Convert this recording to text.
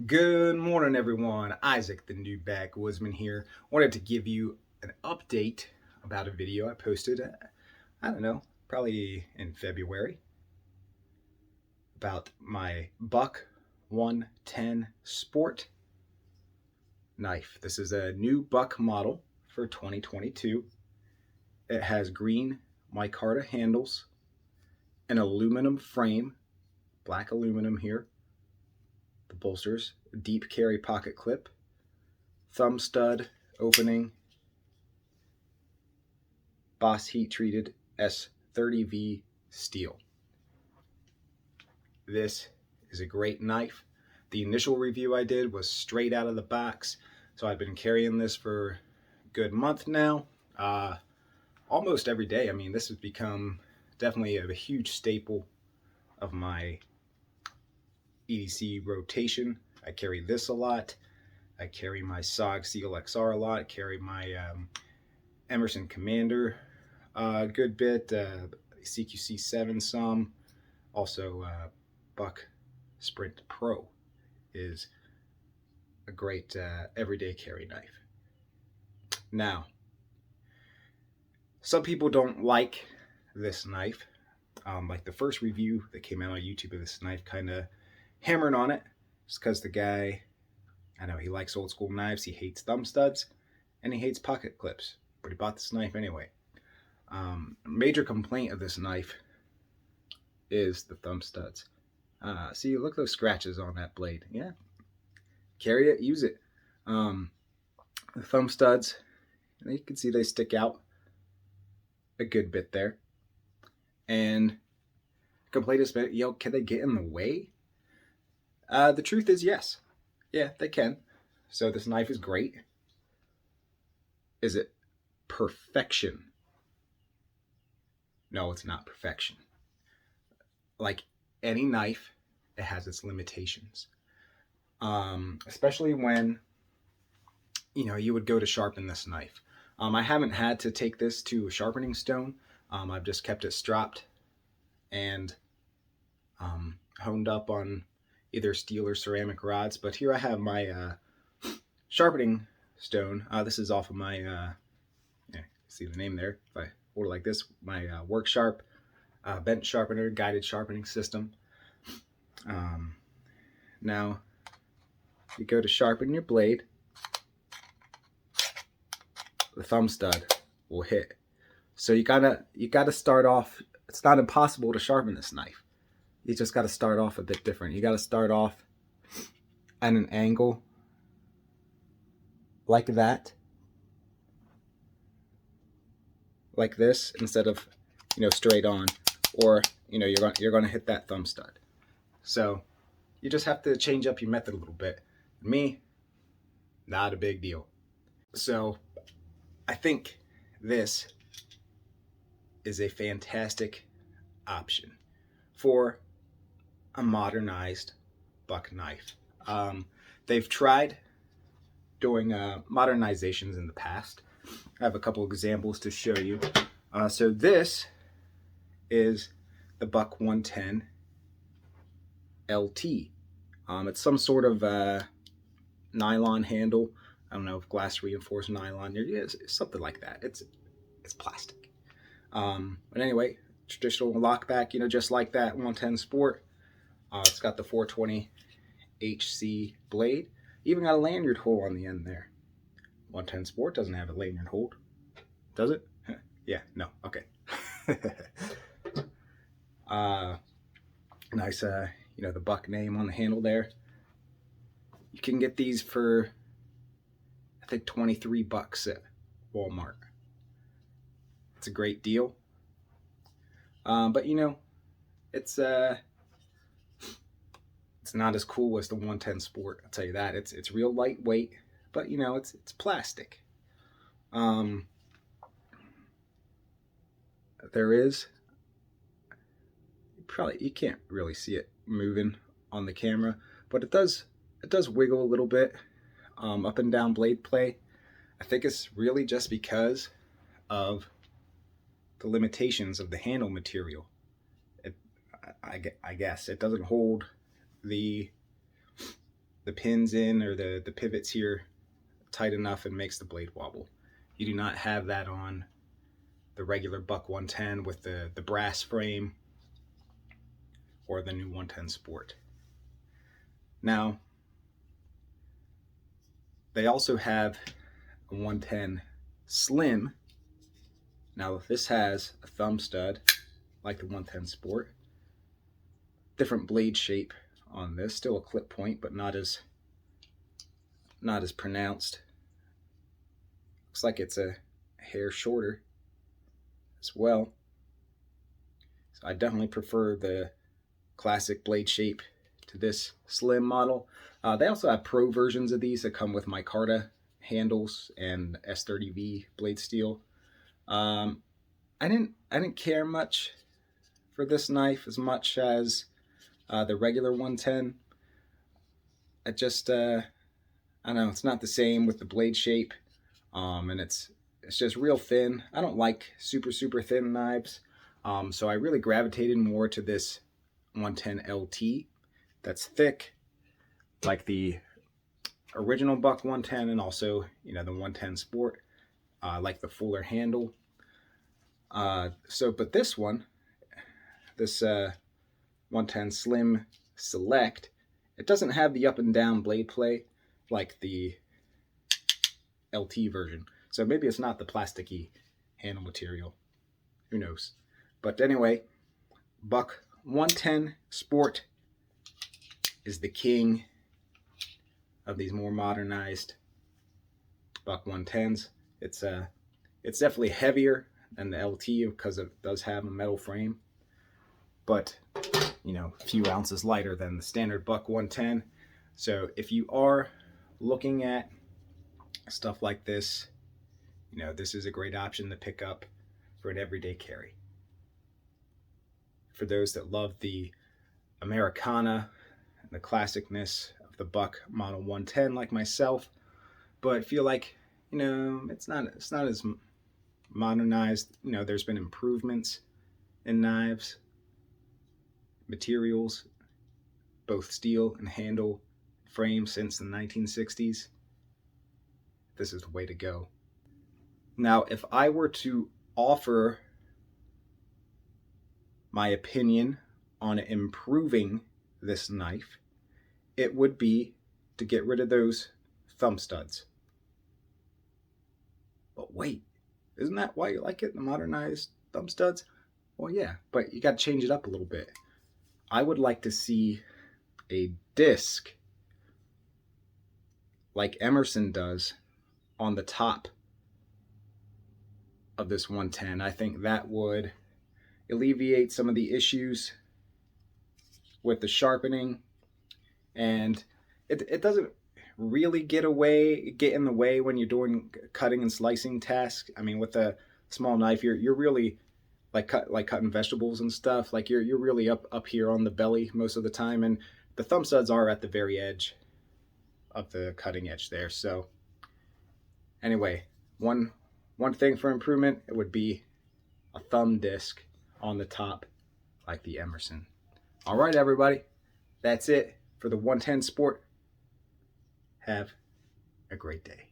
Good morning, everyone. Isaac, the new backwoodsman here. Wanted to give you an update about a video I posted, I don't know, probably in February, about my Buck 110 Sport knife. This is a new Buck model for 2022. It has green micarta handles, an aluminum frame, black aluminum here, the bolsters, deep carry pocket clip, thumb stud opening, Boss heat treated S30V steel. This is a great knife. The initial review I did was straight out of the box, so I've been carrying this for a good month now, almost every day. I mean, this has become definitely a huge staple of my EDC rotation. I carry this a lot. I carry my SOG Seal XR a lot. I carry my Emerson Commander a good bit, CQC 7 some. Also, Buck Sprint Pro is a great everyday carry knife. Now, some people don't like this knife. Like the first review that came out on YouTube of this knife kind of hammered on it, just because the guy, I know he likes old school knives, he hates thumb studs, and he hates pocket clips, but he bought this knife anyway. Major complaint of this knife is the thumb studs. See, look at those scratches on that blade. Yeah, carry it, use it. The thumb studs, you can see they stick out a good bit there. And complaint is, can they get in the way? The truth is yes. Yeah, they can. So this knife is great. Is it perfection? No, it's not perfection. Like any knife, it has its limitations. Especially when, you would go to sharpen this knife. I haven't had to take this to a sharpening stone. I've just kept it stropped and honed up on either steel or ceramic rods. But here I have my sharpening stone. This is off of my, see the name there. If I hold it like this, my Work Sharp bent sharpener, guided sharpening system. Now, you go to sharpen your blade, the thumb stud will hit. So you gotta start off. It's not impossible to sharpen this knife. You just gotta start off a bit different. You gotta start off at an angle like that, like this, instead of straight on, or you're gonna hit that thumb stud. So you just have to change up your method a little bit. Me, not a big deal. So I think this is a fantastic option for a modernized buck knife. They've tried doing modernizations in the past. I have a couple examples to show you. So this is the Buck 110 LT. It's some sort of nylon handle. I don't know if glass reinforced nylon. It's something like that. It's plastic. But anyway, traditional lockback, just like that 110 Sport. It's got the 420 HC blade. Even got a lanyard hole on the end there. 110 Sport doesn't have a lanyard hole. Does it? Yeah, no. Okay. Nice, the Buck name on the handle there. You can get these for, I think, $23 at Walmart. It's a great deal. But it's not as cool as the 110 Sport. I'll tell you that. It's real lightweight, but it's plastic. There is you can't really see it moving on the camera, but it does wiggle a little bit, up and down blade play. I think it's really just because of the limitations of the handle material. I guess it doesn't hold the the pins in, or the pivots here tight enough and makes the blade wobble. You do not have that on the regular Buck 110 with the brass frame or the new 110 Sport. Now, they also have a 110 Slim. Now, this has a thumb stud like the 110 Sport. Different blade shape on this, still a clip point, but not as pronounced. Looks like it's a hair shorter as well. So I definitely prefer the classic blade shape to this Slim model. They also have pro versions of these that come with micarta handles and S30V blade steel. I didn't care much for this knife as much as the regular 110. I just I don't know, it's not the same with the blade shape, and it's just real thin. I don't like super thin knives, so I really gravitated more to this 110 LT that's thick, like the original Buck 110, and also, you know, the 110 Sport. Like the fuller handle. But this one, this 110 Slim Select, it doesn't have the up and down blade play like the LT version. So maybe it's not the plasticky handle material. Who knows? But anyway, Buck 110 Sport is the king of these more modernized Buck 110s. It's definitely heavier than the LT because it does have a metal frame, but you know, a few ounces lighter than the standard Buck 110. So if you are looking at stuff like this, you know, this is a great option to pick up for an everyday carry. For those that love the Americana and the classicness of the Buck Model 110 like myself, but feel like, you know, it's not as modernized. You know, there's been improvements in knives, materials, both steel and handle, frame since the 1960s. This is the way to go. Now, if I were to offer my opinion on improving this knife, it would be to get rid of those thumb studs. But wait, isn't that why you like it, the modernized thumb studs? Well, yeah, but you got to change it up a little bit. I would like to see a disc like Emerson does on the top of this 110. I think that would alleviate some of the issues with the sharpening, and it doesn't really get in the way when you're doing cutting and slicing tasks. I mean, with a small knife, you're really like cutting vegetables and stuff. Like you're really up here on the belly most of the time, and the thumb studs are at the very edge of the cutting edge there. So anyway, one thing for improvement, it would be a thumb disc on the top like the Emerson. All right, everybody, that's it for the 110 Sport. Have a great day.